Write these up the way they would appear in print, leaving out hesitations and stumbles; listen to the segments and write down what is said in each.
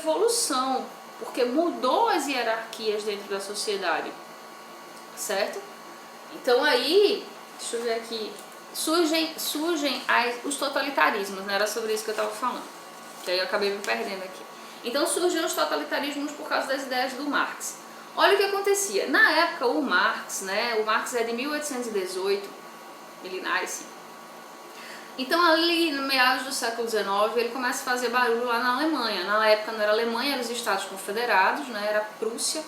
revolução, porque mudou as hierarquias dentro da sociedade, certo? Então aí, deixa eu ver aqui, surgem os totalitarismos, né? Era sobre isso que eu estava falando, que aí eu acabei me perdendo aqui. Então surgiram os totalitarismos por causa das ideias do Marx. Olha o que acontecia, na época o Marx é de 1818, ele nasce. Então ali no meados do século XIX ele começa a fazer barulho lá na Alemanha. Na época não era Alemanha, eram os Estados Confederados, né? Era a Prússia.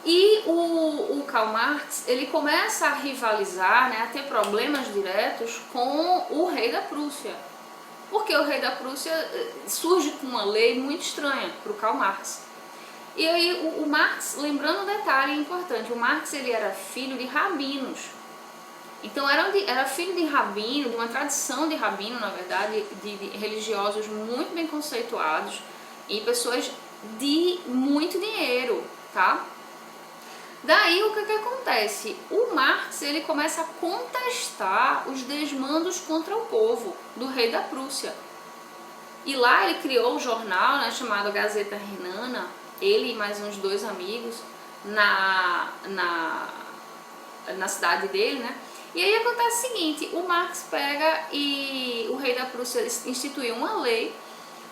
E o Karl Marx, ele começa a rivalizar, né, a ter problemas diretos com o rei da Prússia. Porque o rei da Prússia surge com uma lei muito estranha para o Karl Marx. E aí o Marx, lembrando um detalhe importante, o Marx ele era filho de rabinos. Então era filho de rabino, de uma tradição de rabino, na verdade, de religiosos muito bem conceituados e pessoas de muito dinheiro, tá? Daí o que acontece? O Marx ele começa a contestar os desmandos contra o povo do rei da Prússia. E lá ele criou um jornal, né, chamado Gazeta Renana, ele e mais uns 2 amigos, na cidade dele, né? E aí acontece o seguinte, o Marx pega e o rei da Prússia instituiu uma lei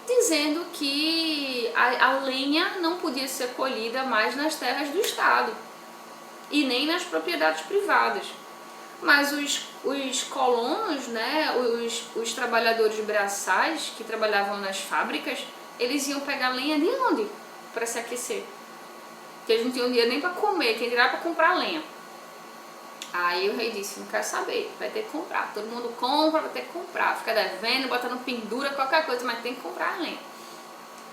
dizendo que a lenha não podia ser colhida mais nas terras do Estado e nem nas propriedades privadas. Mas os colonos, né, os trabalhadores braçais que trabalhavam nas fábricas, eles iam pegar lenha de onde? Para se aquecer. Porque eles não tinham dinheiro nem para comer, quem dirá para comprar lenha. Aí o rei disse, não quero saber, vai ter que comprar. Todo mundo compra, vai ter que comprar. Fica devendo, botando pendura, qualquer coisa, mas tem que comprar a lenha.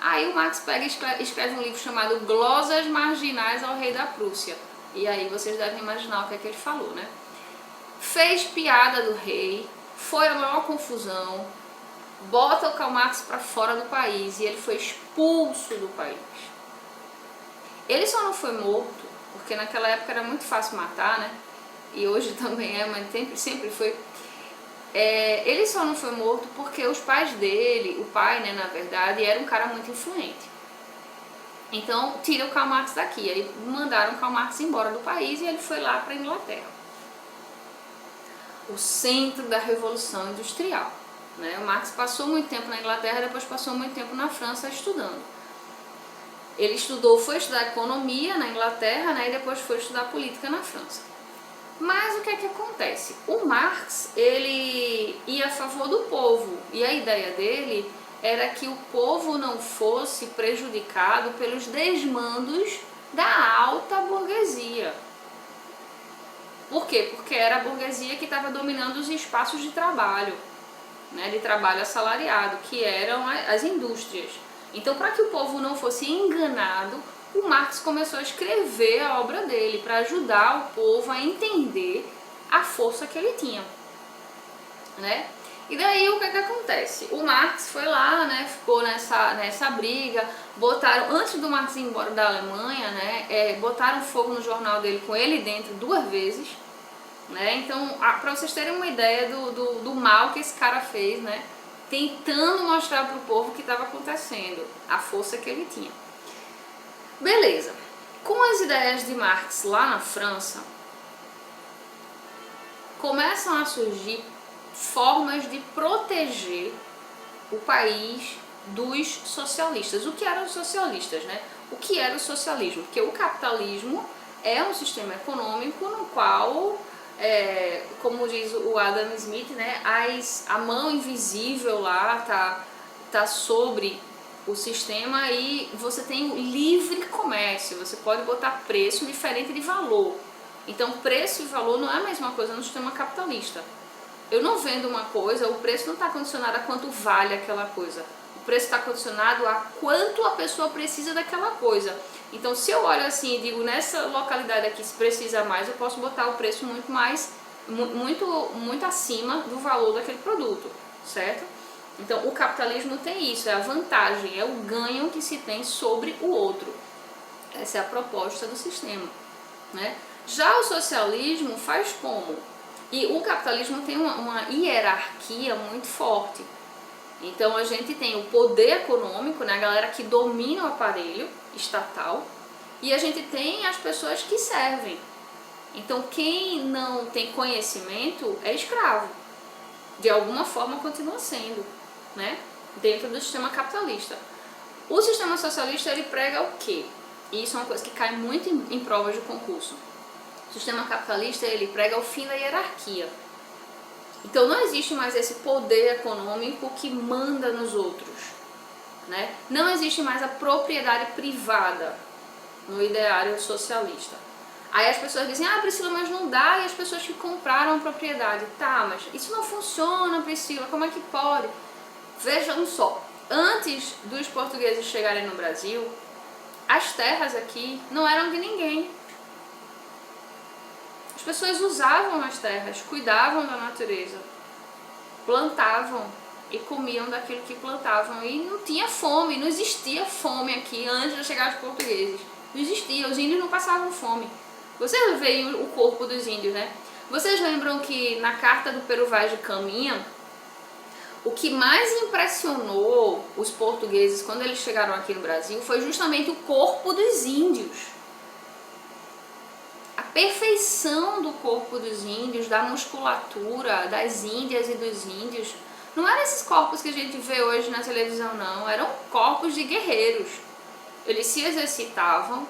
Aí o Marx pega e escreve um livro chamado Glosas Marginais ao Rei da Prússia. E aí vocês devem imaginar o que é que ele falou, né? Fez piada do rei, foi a maior confusão, bota o Karl Marx para fora do país e ele foi expulso do país. Ele só não foi morto, porque naquela época era muito fácil matar, né? E hoje também é, mas sempre foi. Ele só não foi morto porque os pais dele, o pai, né, na verdade, era um cara muito influente. Então, tira o Karl Marx daqui. Aí mandaram o Karl Marx embora do país e ele foi lá para a Inglaterra. O centro da Revolução Industrial. Né? O Marx passou muito tempo na Inglaterra, depois passou muito tempo na França estudando. Ele foi estudar economia na Inglaterra, né, e depois foi estudar política na França. Mas o que é que acontece? O Marx, ele ia a favor do povo, e a ideia dele era que o povo não fosse prejudicado pelos desmandos da alta burguesia. Por quê? Porque era a burguesia que estava dominando os espaços de trabalho, né, de trabalho assalariado, que eram as indústrias. Então, para que o povo não fosse enganado, o Marx começou a escrever a obra dele para ajudar o povo a entender a força que ele tinha, né? E daí o que acontece? O Marx foi lá, né, ficou nessa briga, antes do Marx ir embora da Alemanha, né, botaram fogo no jornal dele com ele dentro 2 vezes, né? Então, para vocês terem uma ideia do mal que esse cara fez, né, tentando mostrar para o povo o que estava acontecendo, a força que ele tinha. Beleza, com as ideias de Marx lá na França, começam a surgir formas de proteger o país dos socialistas. O que eram os socialistas, né? O que era o socialismo? Porque o capitalismo é um sistema econômico no qual, como diz o Adam Smith, né, a mão invisível lá tá sobre o sistema e você tem o livre comércio, você pode botar preço diferente de valor. Então preço e valor não é a mesma coisa no sistema capitalista. Eu não vendo uma coisa, o preço não está condicionado a quanto vale aquela coisa. O preço está condicionado a quanto a pessoa precisa daquela coisa. Então se eu olho assim e digo, nessa localidade aqui se precisa mais, eu posso botar o preço muito acima do valor daquele produto, certo? Então o capitalismo tem isso, é a vantagem, é o ganho que se tem sobre o outro. Essa é a proposta do sistema, né? Já o socialismo faz como? E o capitalismo tem uma hierarquia muito forte. Então a gente tem o poder econômico, né, a galera que domina o aparelho estatal, e a gente tem as pessoas que servem. Então quem não tem conhecimento é escravo. De alguma forma continua sendo, né, dentro do sistema capitalista. O sistema socialista, ele prega o quê? E isso é uma coisa que cai muito em provas de concurso. O sistema capitalista, ele prega o fim da hierarquia. Então não existe mais esse poder econômico que manda nos outros, né? Não existe mais a propriedade privada no ideário socialista. Aí as pessoas dizem, ah, Priscila, mas não dá, e as pessoas que compraram a propriedade. Tá, mas isso não funciona, Priscila, como é que pode? Vejam só, antes dos portugueses chegarem no Brasil, as terras aqui não eram de ninguém. As pessoas usavam as terras, cuidavam da natureza, plantavam e comiam daquilo que plantavam. E não tinha fome, não existia fome aqui antes de chegar os portugueses. Não existia, os índios não passavam fome. Vocês veem o corpo dos índios, né? Vocês lembram que na carta do Pero Vaz de Caminha, o que mais impressionou os portugueses quando eles chegaram aqui no Brasil foi justamente o corpo dos índios. A perfeição do corpo dos índios, da musculatura, das índias e dos índios, não eram esses corpos que a gente vê hoje na televisão, não. Eram corpos de guerreiros. Eles se exercitavam,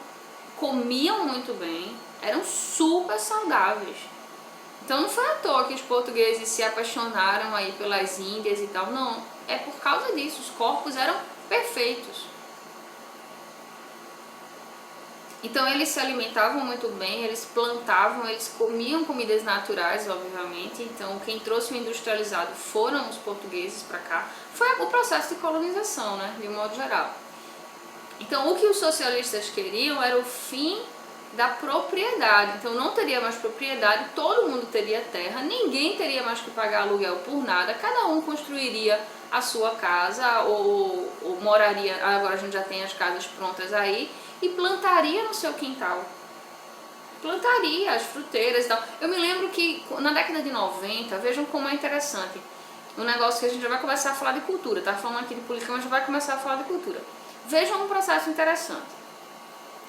comiam muito bem, eram super saudáveis. Então não foi à toa que os portugueses se apaixonaram aí pelas índias e tal, não. É por causa disso, os corpos eram perfeitos. Então eles se alimentavam muito bem, eles plantavam, eles comiam comidas naturais, obviamente. Então quem trouxe o industrializado foram os portugueses para cá. Foi o processo de colonização, né, de um modo geral. Então o que os socialistas queriam era o fim da propriedade. Então não teria mais propriedade, todo mundo teria terra, ninguém teria mais que pagar aluguel por nada, cada um construiria a sua casa ou moraria, agora a gente já tem as casas prontas aí, e plantaria no seu quintal. Plantaria as fruteiras e tal. Eu me lembro que na década de 90, vejam como é interessante, um negócio que a gente já vai começar a falar de cultura, tá falando aqui de política, mas já vai começar a falar de cultura. Vejam um processo interessante.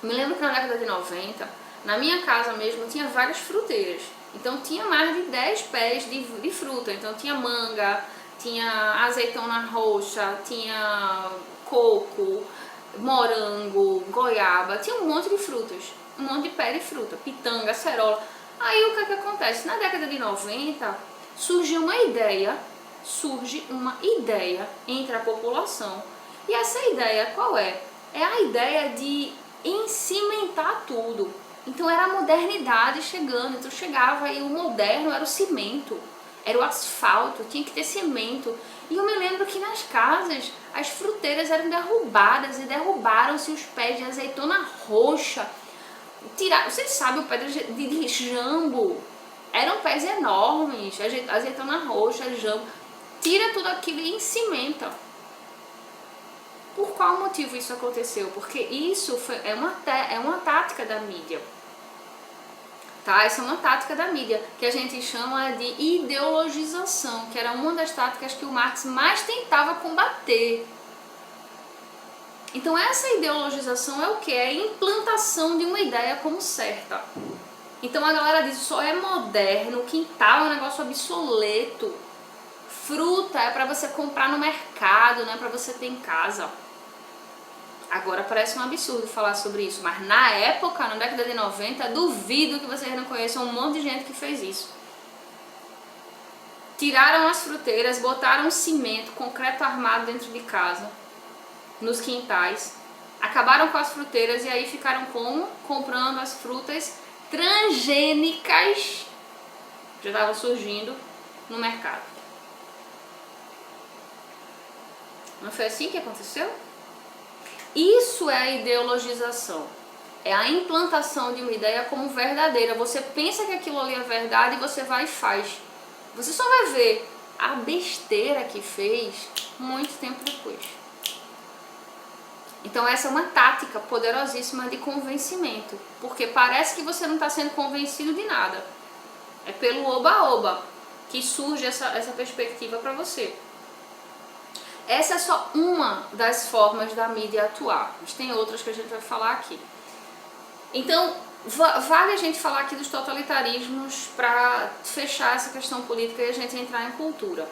Eu me lembro que na década de 90, na minha casa mesmo, tinha várias fruteiras. Então tinha mais de 10 pés de fruta. Então tinha manga, tinha azeitona roxa, tinha coco, morango, goiaba, tinha um monte de frutas, um monte de pé de fruta, pitanga, acerola. Aí o que acontece? Na década de 90 surge uma ideia entre a população. E essa ideia qual é? É a ideia de encimentar tudo. Então era a modernidade chegando, então chegava e o moderno era o cimento, era o asfalto, tinha que ter cimento. E eu me lembro que nas casas as fruteiras eram derrubadas e derrubaram-se os pés de azeitona roxa. Vocês sabem, o pé de jambo, eram pés enormes, azeitona roxa, jambo. Tira tudo aquilo e encimenta. Por qual motivo isso aconteceu? Porque isso é uma tática da mídia. Tá? Essa é uma tática da mídia, que a gente chama de ideologização, que era uma das táticas que o Marx mais tentava combater. Então essa ideologização é o que? É a implantação de uma ideia como certa. Então a galera diz, só é moderno, quintal é um negócio obsoleto, fruta é para você comprar no mercado, não é para você ter em casa. Agora parece um absurdo falar sobre isso, mas na época, na década de 90, duvido que vocês não conheçam um monte de gente que fez isso. Tiraram as fruteiras, botaram cimento, concreto armado dentro de casa, nos quintais, acabaram com as fruteiras e aí ficaram como? Comprando as frutas transgênicas que já estavam surgindo no mercado. Não foi assim que aconteceu? Isso é a ideologização, é a implantação de uma ideia como verdadeira. Você pensa que aquilo ali é verdade e você vai e faz. Você só vai ver a besteira que fez muito tempo depois. Então essa é uma tática poderosíssima de convencimento, porque parece que você não está sendo convencido de nada. É pelo oba-oba que surge essa perspectiva para você. Essa é só uma das formas da mídia atuar, mas tem outras que a gente vai falar aqui. Então, vale a gente falar aqui dos totalitarismos para fechar essa questão política e a gente entrar em cultura.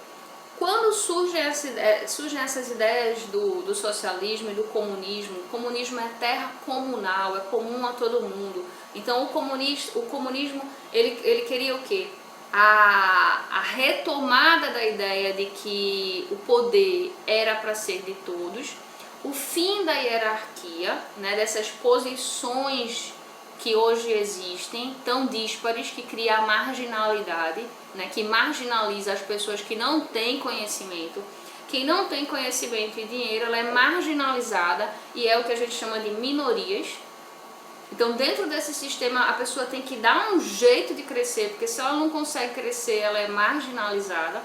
Quando surgem essas ideias do socialismo e do comunismo, o comunismo é terra comunal, é comum a todo mundo. Então o comunismo ele queria o quê? A retomada da ideia de que o poder era para ser de todos, o fim da hierarquia, né, dessas posições que hoje existem, tão díspares, que cria a marginalidade, né, que marginaliza as pessoas que não têm conhecimento. Quem não tem conhecimento e dinheiro, ela é marginalizada e é o que a gente chama de minorias. Então, dentro desse sistema, a pessoa tem que dar um jeito de crescer, porque se ela não consegue crescer, ela é marginalizada.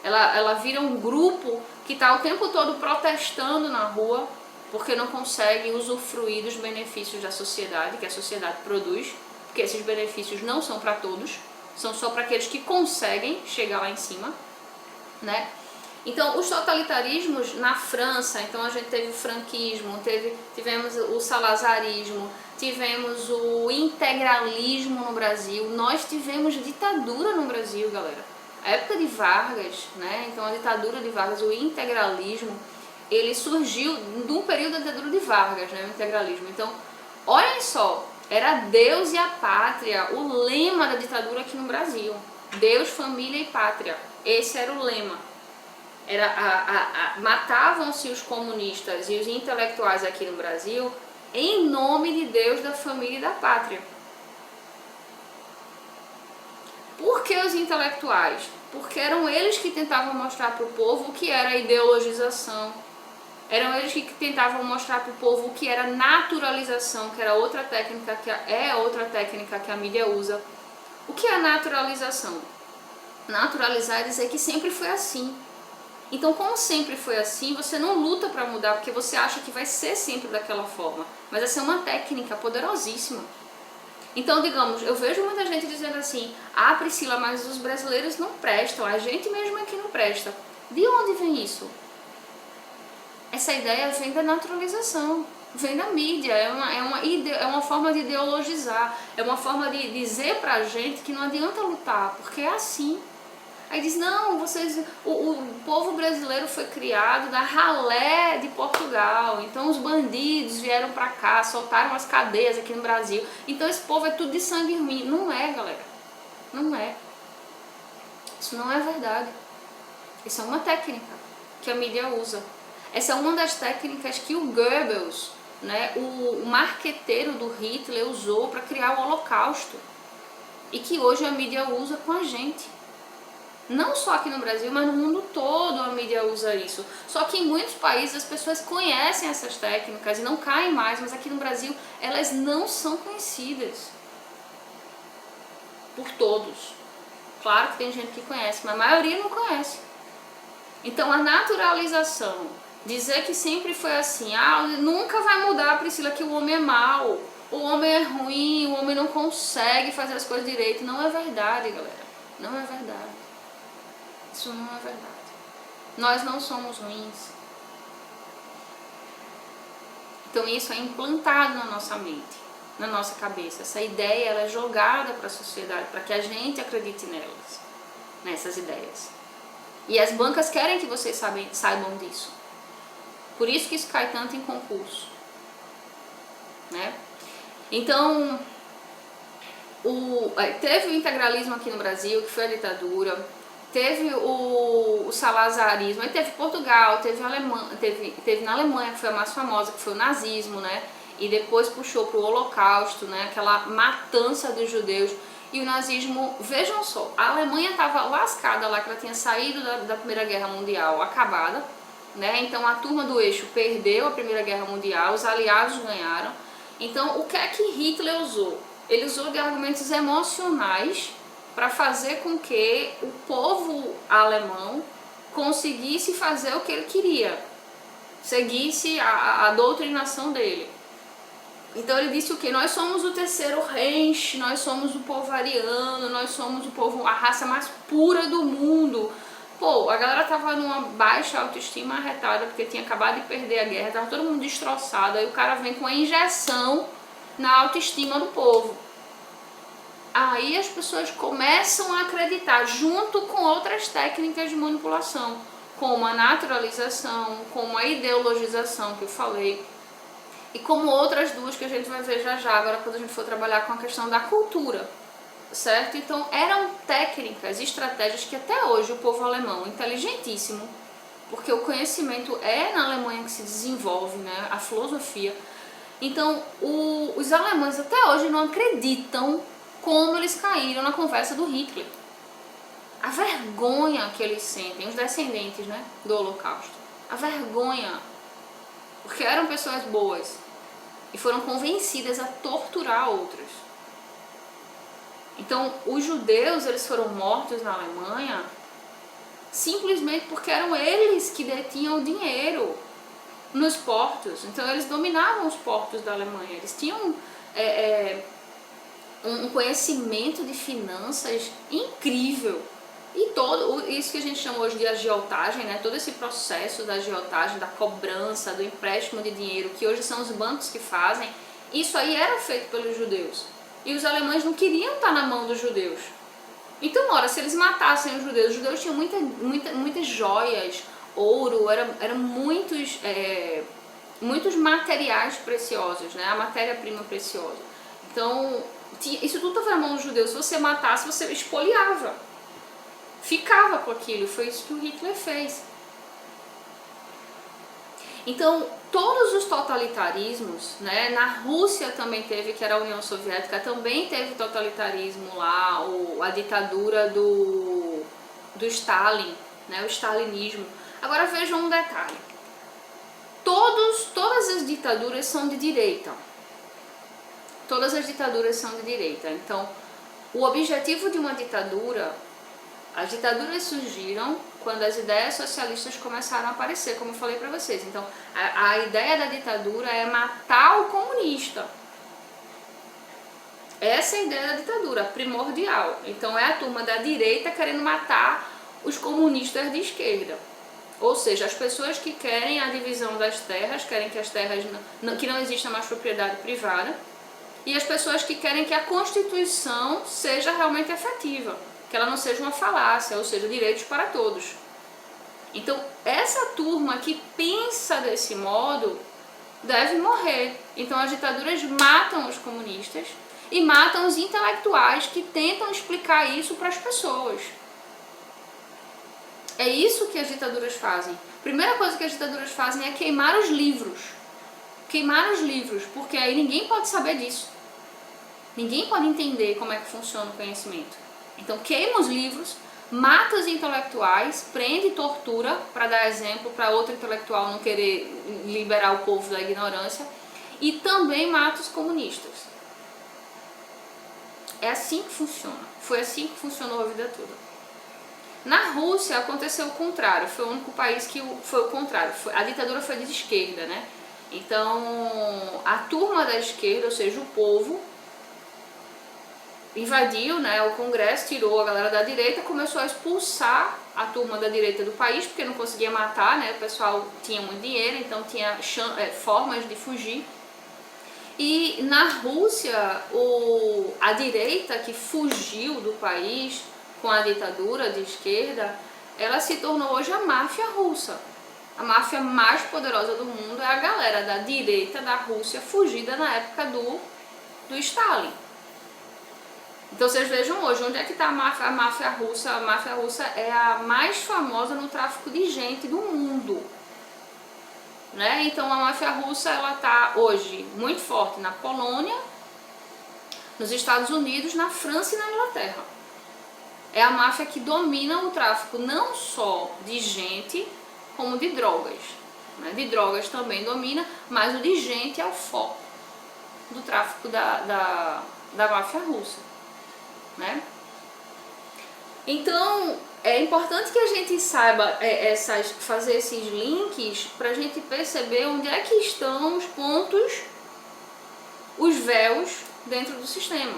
Ela vira um grupo que está o tempo todo protestando na rua, porque não consegue usufruir dos benefícios da sociedade, que a sociedade produz, porque esses benefícios não são para todos, são só para aqueles que conseguem chegar lá em cima, né? Então, os totalitarismos na França, então a gente teve o franquismo, tivemos o salazarismo, tivemos o integralismo no Brasil, nós tivemos ditadura no Brasil, galera. A época de Vargas, né? Então a ditadura de Vargas, o integralismo, ele surgiu no período da ditadura de Vargas, né, o integralismo. Então, olhem só, era Deus e a pátria, o lema da ditadura aqui no Brasil. Deus, família e pátria. Esse era o lema. Matavam-se os comunistas e os intelectuais aqui no Brasil em nome de Deus, da família e da pátria. Por que os intelectuais? Porque eram eles que tentavam mostrar para o povo o que era a ideologização. Eram eles que tentavam mostrar para o povo o que era naturalização, que era outra técnica, outra técnica que a mídia usa. O que é naturalização? Naturalizar é dizer que sempre foi assim. Então, como sempre foi assim, você não luta para mudar, porque você acha que vai ser sempre daquela forma. Mas essa é uma técnica poderosíssima. Então, digamos, eu vejo muita gente dizendo assim: ah, Priscila, mas os brasileiros não prestam, a gente mesmo aqui não presta. De onde vem isso? Essa ideia vem da naturalização, vem da mídia, é uma forma de ideologizar, é uma forma de dizer pra gente que não adianta lutar, porque é assim. Aí diz, não, o povo brasileiro foi criado da ralé de Portugal, então os bandidos vieram pra cá, soltaram as cadeias aqui no Brasil, então esse povo é tudo de sangue ruim. Não é, galera, não é. Isso não é verdade. Isso é uma técnica que a mídia usa. Essa é uma das técnicas que o Goebbels, né, o marqueteiro do Hitler, usou para criar o Holocausto. E que hoje a mídia usa com a gente. Não só aqui no Brasil, mas no mundo todo a mídia usa isso. Só que em muitos países as pessoas conhecem essas técnicas e não caem mais, mas aqui no Brasil elas não são conhecidas por todos. Claro que tem gente que conhece, mas a maioria não conhece. Então a naturalização, dizer que sempre foi assim, ah, nunca vai mudar, Priscila, que o homem é mau, o homem é ruim, o homem não consegue fazer as coisas direito. Não é verdade, galera. Não é verdade. Isso não é verdade. Nós não somos ruins. Então isso é implantado na nossa mente, na nossa cabeça. Essa ideia ela é jogada para a sociedade, para que a gente acredite nelas, nessas ideias. E as bancas querem que vocês saibam disso. Por isso que isso cai tanto em concurso, né? Então, teve o integralismo aqui no Brasil, que foi a ditadura. Teve o salazarismo, aí teve Portugal, teve na Alemanha, que foi a mais famosa, que foi o nazismo, né? E depois puxou para o Holocausto, né? Aquela matança dos judeus. E o nazismo, vejam só, a Alemanha estava lascada lá, que ela tinha saído da Primeira Guerra Mundial acabada, né? Então a turma do eixo perdeu a Primeira Guerra Mundial, os aliados ganharam. Então o que é que Hitler usou? Ele usou de argumentos emocionais para fazer com que o povo alemão conseguisse fazer o que ele queria, seguisse a doutrinação dele. Então ele disse o que? Nós somos o terceiro Reich, nós somos o povo ariano, nós somos o povo, a raça mais pura do mundo, pô, a galera tava numa baixa autoestima arretada porque tinha acabado de perder a guerra, tava todo mundo destroçado, aí o cara vem com a injeção na autoestima do povo. Aí as pessoas começam a acreditar, junto com outras técnicas de manipulação, como a naturalização, como a ideologização que eu falei, e como outras duas que a gente vai ver já já, agora quando a gente for trabalhar com a questão da cultura, certo? Então eram técnicas, estratégias que até hoje o povo alemão, inteligentíssimo, porque o conhecimento é na Alemanha que se desenvolve, né, a filosofia. Então os alemães até hoje não acreditam como eles caíram na conversa do Hitler. A vergonha que eles sentem, os descendentes, né, do Holocausto. A vergonha, porque eram pessoas boas e foram convencidas a torturar outras. Então, os judeus, eles foram mortos na Alemanha simplesmente porque eram eles que detinham o dinheiro nos portos. Então, eles dominavam os portos da Alemanha. Eles tinham um conhecimento de finanças incrível. E todo isso que a gente chama hoje de agiotagem, né? Todo esse processo da agiotagem, da cobrança, do empréstimo de dinheiro, que hoje são os bancos que fazem, isso aí era feito pelos judeus. E os alemães não queriam estar na mão dos judeus. Então, ora, se eles matassem os judeus tinham muitas joias, ouro, eram muitos materiais preciosos, né? A matéria-prima preciosa. Então, isso tudo estava na mão dos judeus. Se você matasse, você espoliava. Ficava com aquilo. Foi isso que o Hitler fez. Então, todos os totalitarismos, né, na Rússia também teve, que era a União Soviética, também teve totalitarismo lá, a ditadura do Stalin, né, o stalinismo. Agora vejam um detalhe. Todas as ditaduras são de direita. Todas as ditaduras são de direita. Então, o objetivo de uma ditadura, as ditaduras surgiram quando as ideias socialistas começaram a aparecer, como eu falei para vocês. Então, a ideia da ditadura é matar o comunista. Essa é a ideia da ditadura, primordial. Então, é a turma da direita querendo matar os comunistas de esquerda. Ou seja, as pessoas que querem a divisão das terras, querem que as terras que não exista mais propriedade privada, e as pessoas que querem que a Constituição seja realmente efetiva, que ela não seja uma falácia, ou seja, direitos para todos. Então, essa turma que pensa desse modo deve morrer. Então, as ditaduras matam os comunistas e matam os intelectuais que tentam explicar isso para as pessoas. É isso que as ditaduras fazem. A primeira coisa que as ditaduras fazem é queimar os livros. Queimar os livros, porque aí ninguém pode saber disso. Ninguém pode entender como é que funciona o conhecimento. Então queima os livros, mata os intelectuais, prende e tortura, para dar exemplo para outro intelectual não querer liberar o povo da ignorância, e também mata os comunistas. É assim que funciona. Foi assim que funcionou a vida toda. Na Rússia aconteceu o contrário, foi o único país que foi o contrário. A ditadura foi de esquerda, né? Então a turma da esquerda, ou seja, o povo, invadiu, né, o Congresso, tirou a galera da direita, começou a expulsar a turma da direita do país, porque não conseguia matar, né, o pessoal tinha muito dinheiro, então tinha formas de fugir. E na Rússia, a direita que fugiu do país com a ditadura de esquerda, ela se tornou hoje a máfia russa. A máfia mais poderosa do mundo é a galera da direita da Rússia fugida na época do Stalin. Então vocês vejam hoje, onde é que está a máfia russa? A máfia russa é a mais famosa no tráfico de gente do mundo. Né? Então a máfia russa ela está hoje muito forte na Polônia, nos Estados Unidos, na França e na Inglaterra. É a máfia que domina o tráfico não só de gente, como de drogas. Né? De drogas também domina, mas o de gente é o foco do tráfico da máfia russa. Né? Então é importante que a gente saiba fazer esses links para a gente perceber onde é que estão os pontos, os véus dentro do sistema,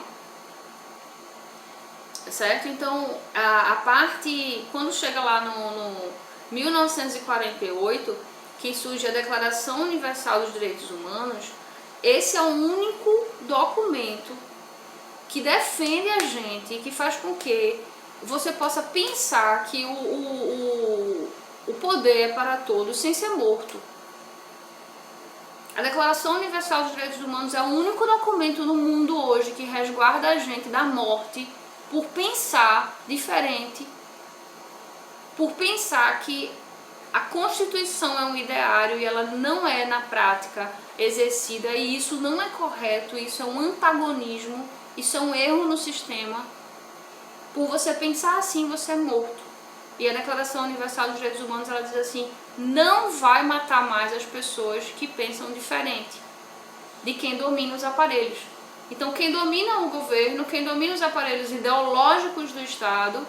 certo? Então, a parte, quando chega lá no 1948, que surge a Declaração Universal dos Direitos Humanos, esse é o único documento que defende a gente, que faz com que você possa pensar que o poder é para todos sem ser morto. A Declaração Universal dos Direitos Humanos é o único documento no mundo hoje que resguarda a gente da morte por pensar diferente, por pensar que a Constituição é um ideário e ela não é na prática exercida, e isso não é correto, isso é um antagonismo, isso é um erro no sistema. Por você pensar assim, você é morto. E a Declaração Universal dos Direitos Humanos, ela diz assim: não vai matar mais as pessoas que pensam diferente de quem domina os aparelhos. Então, quem domina o governo, quem domina os aparelhos ideológicos do Estado,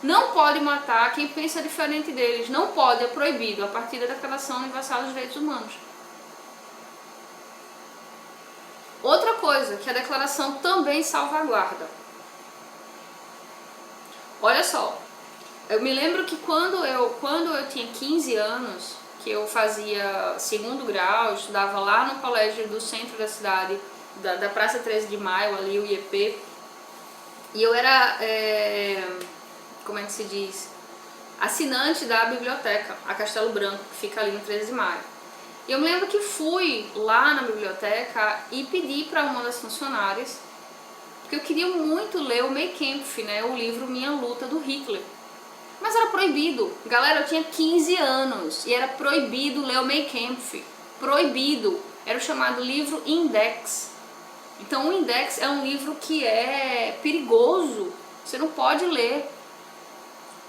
não pode matar quem pensa diferente deles. Não pode, é proibido, a partir da Declaração Universal dos Direitos Humanos. Outra coisa que a declaração também salvaguarda. Olha só, eu me lembro que quando eu tinha 15 anos, que eu fazia segundo grau, eu estudava lá no colégio do centro da cidade, da Praça 13 de Maio, ali o IEP, e eu era, como é que se diz, assinante da biblioteca, a Castelo Branco, que fica ali no 13 de Maio. E eu me lembro que fui lá na biblioteca e pedi para uma das funcionárias, porque eu queria muito ler o Mein Kampf, né, o livro Minha Luta, do Hitler. Mas era proibido. Galera, eu tinha 15 anos e era proibido ler o Mein Kampf. Proibido. Era o chamado livro Index. Então o Index é um livro que é perigoso. Você não pode ler.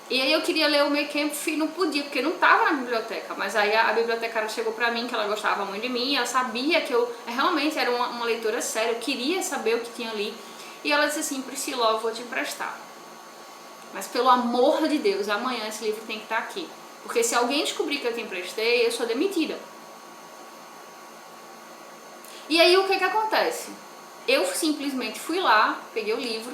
E aí eu queria ler o Mein Kampf e não podia, porque não estava na biblioteca. Mas aí a bibliotecária chegou pra mim, que ela gostava muito de mim, ela sabia que eu realmente era uma leitora séria, eu queria saber o que tinha ali. E ela disse assim: Priscila, eu vou te emprestar. Mas pelo amor de Deus, amanhã esse livro tem que estar aqui. Porque se alguém descobrir que eu te emprestei, eu sou demitida. E aí o que acontece? Eu simplesmente fui lá, peguei o livro,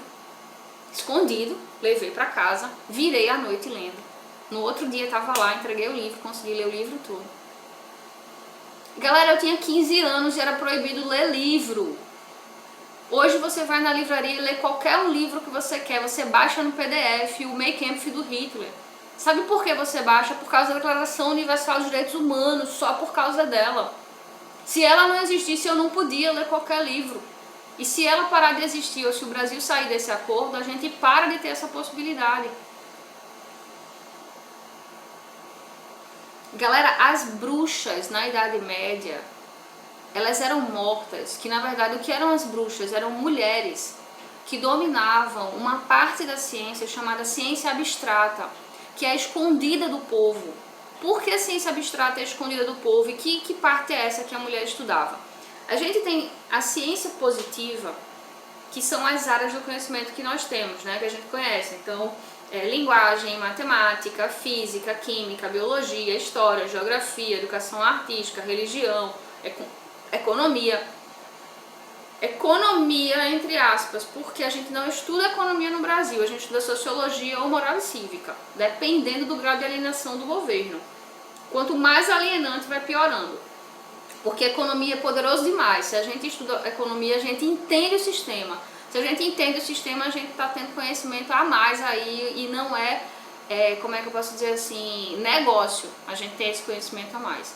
escondido, levei pra casa, virei à noite lendo. No outro dia tava lá, entreguei o livro, consegui ler o livro todo. Galera, eu tinha 15 anos e era proibido ler livro. Hoje você vai na livraria e lê qualquer um livro que você quer, você baixa no PDF o Mein Kampf do Hitler. Sabe por que você baixa? Por causa da Declaração Universal dos Direitos Humanos, só por causa dela. Se ela não existisse, eu não podia ler qualquer livro. E se ela parar de existir, ou se o Brasil sair desse acordo, a gente para de ter essa possibilidade. Galera, as bruxas na Idade Média, elas eram mortas, que na verdade o que eram as bruxas? Eram mulheres que dominavam uma parte da ciência chamada ciência abstrata, que é escondida do povo. Por que a ciência abstrata é escondida do povo e que parte é essa que a mulher estudava? A gente tem a ciência positiva, que são as áreas do conhecimento que nós temos, né, que a gente conhece. Então, linguagem, matemática, física, química, biologia, história, geografia, educação artística, religião, economia. Economia, entre aspas, porque a gente não estuda economia no Brasil, a gente estuda sociologia ou moral e cívica, dependendo do grau de alienação do governo. Quanto mais alienante, vai piorando. Porque a economia é poderoso demais. Se a gente estuda economia, a gente entende o sistema. Se a gente entende o sistema, a gente está tendo conhecimento a mais aí e não como é que eu posso dizer assim, negócio. A gente tem esse conhecimento a mais.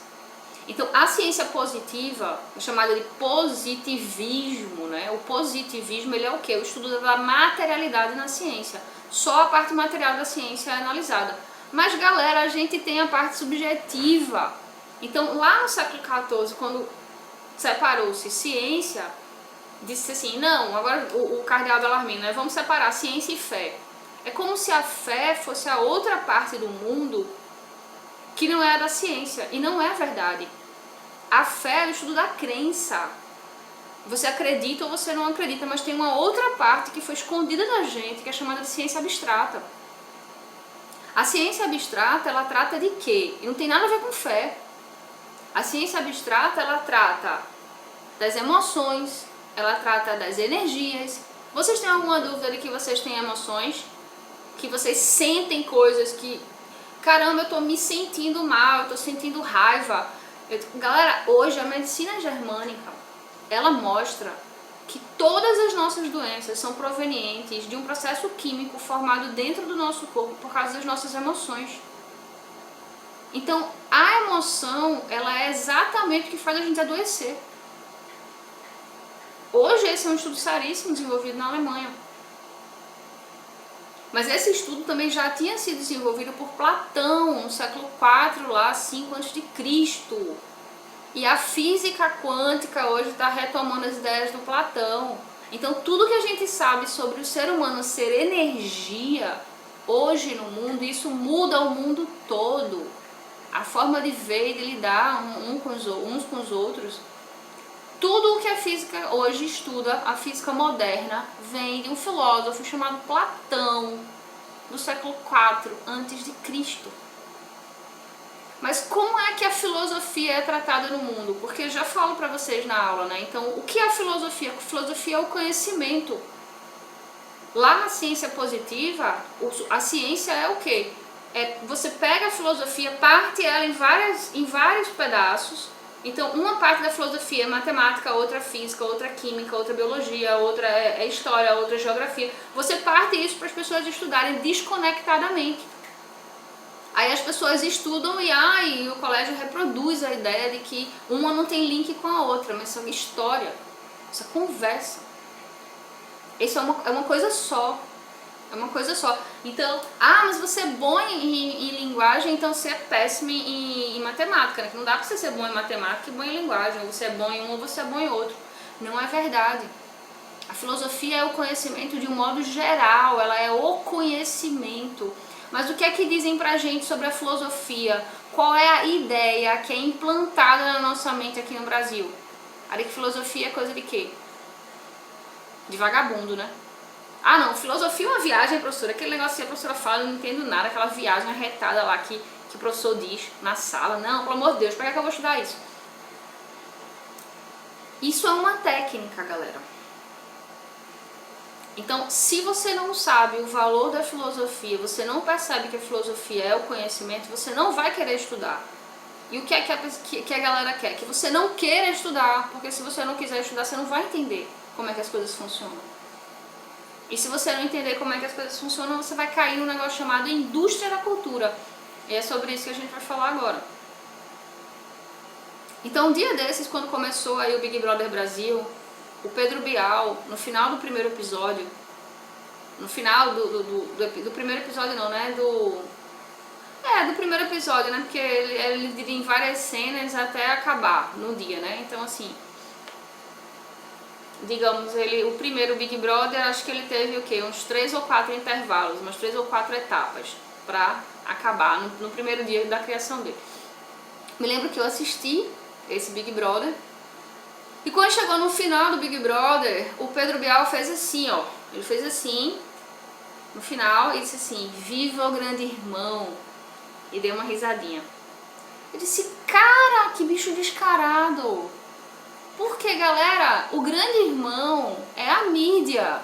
Então, a ciência positiva, chamada de positivismo, né? O positivismo, ele é o quê? O estudo da materialidade na ciência. Só a parte material da ciência é analisada. Mas, galera, a gente tem a parte subjetiva. Então, lá no século XIV, quando separou-se ciência, disse assim, não, agora o cardeal Bellarmino, né? Vamos separar ciência e fé. É como se a fé fosse a outra parte do mundo que não é a da ciência, e não é verdade. A fé é o estudo da crença. Você acredita ou você não acredita, mas tem uma outra parte que foi escondida da gente, que é chamada de ciência abstrata. A ciência abstrata, ela trata de quê? E não tem nada a ver com fé. A ciência abstrata, ela trata das emoções, ela trata das energias, Vocês têm alguma dúvida de que vocês têm emoções? Que vocês sentem coisas que... Caramba, eu tô me sentindo mal, eu tô sentindo raiva. Galera, hoje a medicina germânica, ela mostra que todas as nossas doenças são provenientes de um processo químico formado dentro do nosso corpo por causa das nossas emoções. Então, a emoção, ela é exatamente o que faz a gente adoecer. Hoje esse é um estudo seríssimo desenvolvido na Alemanha. Mas esse estudo também já tinha sido desenvolvido por Platão no século IV, lá 5 a.C. E a física quântica hoje está retomando as ideias do Platão. Então tudo que a gente sabe sobre o ser humano ser energia hoje no mundo, isso muda o mundo todo. A forma de ver e de lidar uns com os outros. Tudo o que a física hoje estuda, a física moderna, vem de um filósofo chamado Platão, do século IV a.C. Mas como é que a filosofia é tratada no mundo? Porque eu já falo para vocês na aula, né? Então, o que é a filosofia? A filosofia é o conhecimento. Lá na ciência positiva, a ciência é o quê? Você pega a filosofia, parte ela em vários pedaços. Então, uma parte da filosofia é matemática, outra física, outra química, outra biologia, outra é história, outra é geografia. Você parte isso para as pessoas estudarem desconectadamente. Aí as pessoas estudam e o colégio reproduz a ideia de que uma não tem link com a outra, mas isso é história, isso é conversa. Isso é uma coisa só. É uma coisa só. Então, mas você é bom em linguagem, então você é péssimo em matemática, né? Que não dá pra você ser bom em matemática e bom em linguagem. Ou você é bom em um ou você é bom em outro. Não é verdade. A filosofia é o conhecimento de um modo geral, ela é o conhecimento. Mas o que é que dizem pra gente sobre a filosofia? Qual é a ideia que é implantada na nossa mente aqui no Brasil? A de que filosofia é coisa de quê? De vagabundo, né? Não, filosofia é uma viagem, professora. Aquele negócio que a professora fala, eu não entendo nada. Aquela viagem arretada lá que o professor diz na sala. Não, pelo amor de Deus, para que eu vou estudar isso? Isso é uma técnica, galera. Então, se você não sabe o valor da filosofia, você não percebe que a filosofia é o conhecimento, você não vai querer estudar. E o que é que a galera quer? Que você não queira estudar, porque se você não quiser estudar, você não vai entender como é que as coisas funcionam. E se você não entender como é que as coisas funcionam, você vai cair num negócio chamado indústria da cultura. E é sobre isso que a gente vai falar agora. Então, um dia desses, quando começou aí o Big Brother Brasil, o Pedro Bial, no final do primeiro episódio, no final do primeiro episódio não, né? Do primeiro episódio, né? Porque ele dividia em várias cenas até acabar no dia, né? Então, assim... Digamos, o primeiro Big Brother, acho que ele teve o quê? Uns 3 ou 4 intervalos, umas 3 ou 4 etapas para acabar no primeiro dia da criação dele. Me lembro que eu assisti esse Big Brother e quando chegou no final do Big Brother, o Pedro Bial fez assim, ó. Ele fez assim, no final, e disse assim, viva o grande irmão. E deu uma risadinha. Eu disse, cara, que bicho descarado. Porque, galera, o grande irmão é a mídia.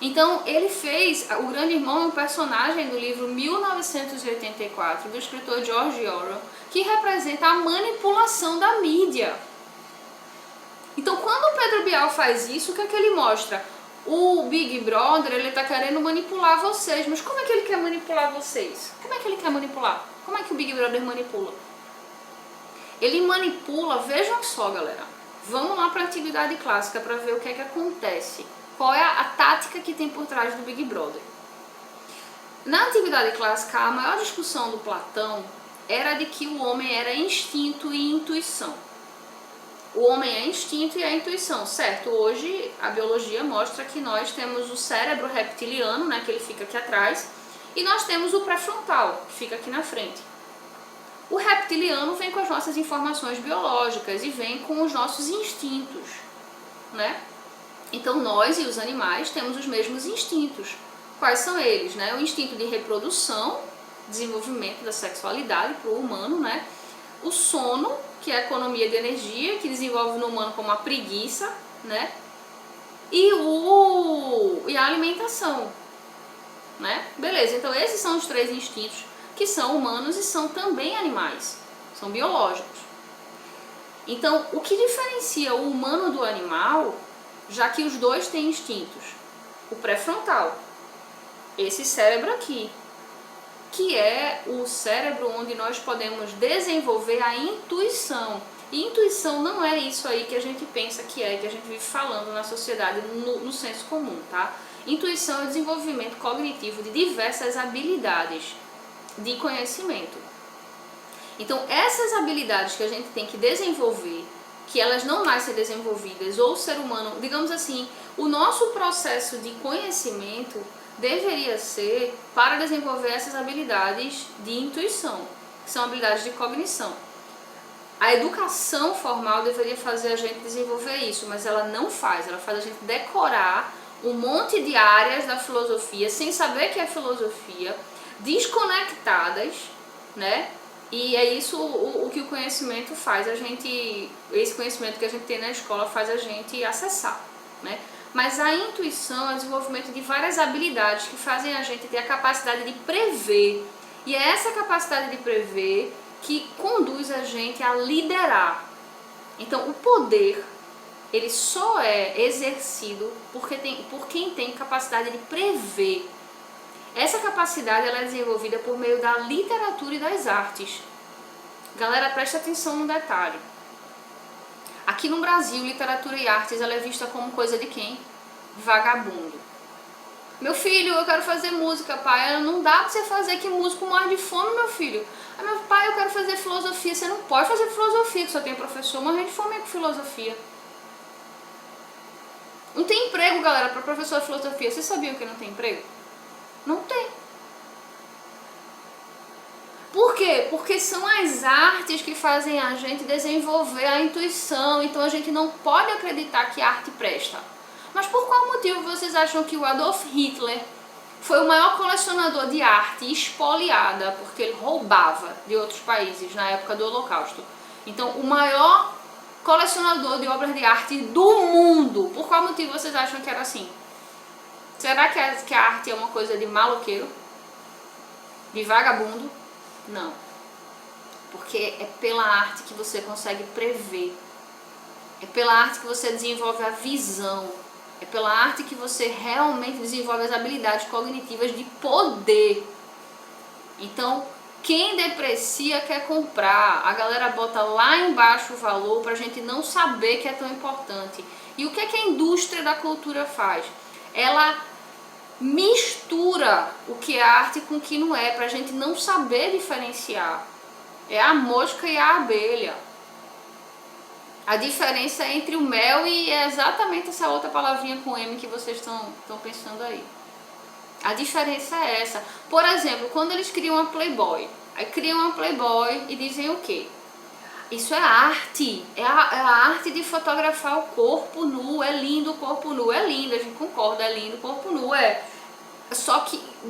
Então, ele fez... O grande irmão é um personagem do livro 1984, do escritor George Orwell, que representa a manipulação da mídia. Então, quando o Pedro Bial faz isso, o que é que ele mostra? O Big Brother, ele tá querendo manipular vocês. Mas como é que ele quer manipular vocês? Como é que ele quer manipular? Como é que o Big Brother manipula? Ele manipula, vejam só, galera, vamos lá para a Antiguidade Clássica para ver o que é que acontece. Qual é a tática que tem por trás do Big Brother? Na Antiguidade Clássica, a maior discussão do Platão era de que o homem era instinto e intuição. O homem é instinto e é intuição, certo? Hoje a biologia mostra que nós temos o cérebro reptiliano, né, que ele fica aqui atrás, e nós temos o pré-frontal, que fica aqui na frente. O reptiliano vem com as nossas informações biológicas e vem com os nossos instintos, né? Então nós e os animais temos os mesmos instintos. Quais são eles, né? O instinto de reprodução, desenvolvimento da sexualidade para o humano, né? O sono, que é a economia de energia, que desenvolve no humano como a preguiça, né? e a alimentação, né? Beleza, então esses são os 3 instintos que são humanos e são também animais, são biológicos. Então, o que diferencia o humano do animal, já que os dois têm instintos? O pré-frontal, esse cérebro aqui, que é o cérebro onde nós podemos desenvolver a intuição. E intuição não é isso aí que a gente pensa que é, que a gente vive falando na sociedade, no senso comum, tá? Intuição é o desenvolvimento cognitivo de diversas habilidades de conhecimento. Então, essas habilidades que a gente tem que desenvolver, que elas não nascem desenvolvidas, ou o ser humano, digamos assim, o nosso processo de conhecimento deveria ser para desenvolver essas habilidades de intuição, que são habilidades de cognição. A educação formal deveria fazer a gente desenvolver isso, mas ela não faz, ela faz a gente decorar um monte de áreas da filosofia sem saber que é filosofia, desconectadas, né? E é isso o que o conhecimento faz, esse conhecimento que a gente tem na escola faz a gente acessar, né? Mas a intuição é o desenvolvimento de várias habilidades que fazem a gente ter a capacidade de prever. E é essa capacidade de prever que conduz a gente a liderar. Então, o poder, ele só é exercido por quem tem capacidade de prever. Essa capacidade ela é desenvolvida por meio da literatura e das artes. Galera, preste atenção no detalhe. Aqui no Brasil, literatura e artes ela é vista como coisa de quem? Vagabundo. Meu filho, eu quero fazer música, pai. Não dá pra você fazer, que músico morre de fome, meu filho. Meu pai, eu quero fazer filosofia. Você não pode fazer filosofia, que só tem professor morrendo de fome com filosofia. Não tem emprego, galera, para professor de filosofia. Vocês sabiam que não tem emprego? Não tem. Por quê? Porque são as artes que fazem a gente desenvolver a intuição. Então a gente não pode acreditar que a arte presta. Mas por qual motivo vocês acham que o Adolf Hitler foi o maior colecionador de arte espoliada? Porque ele roubava de outros países na época do Holocausto. Então o maior colecionador de obras de arte do mundo. Por qual motivo vocês acham que era assim? Será que a arte é uma coisa de maloqueiro? De vagabundo? Não. Porque é pela arte que você consegue prever. É pela arte que você desenvolve a visão. É pela arte que você realmente desenvolve as habilidades cognitivas de poder. Então, quem deprecia quer comprar. A galera bota lá embaixo o valor pra gente não saber que é tão importante. E o que é que a indústria da cultura faz? Ela mistura o que é arte com o que não é, pra gente não saber diferenciar. É a mosca e a abelha. A diferença entre o mel e é exatamente essa outra palavrinha com M que vocês estão pensando aí. A diferença é essa. Por exemplo, quando eles criam uma Playboy, aí criam uma Playboy e dizem o quê? Isso é arte, é a arte de fotografar o corpo nu, é lindo o corpo nu, é lindo, a gente concorda, é lindo o corpo nu, é. Só que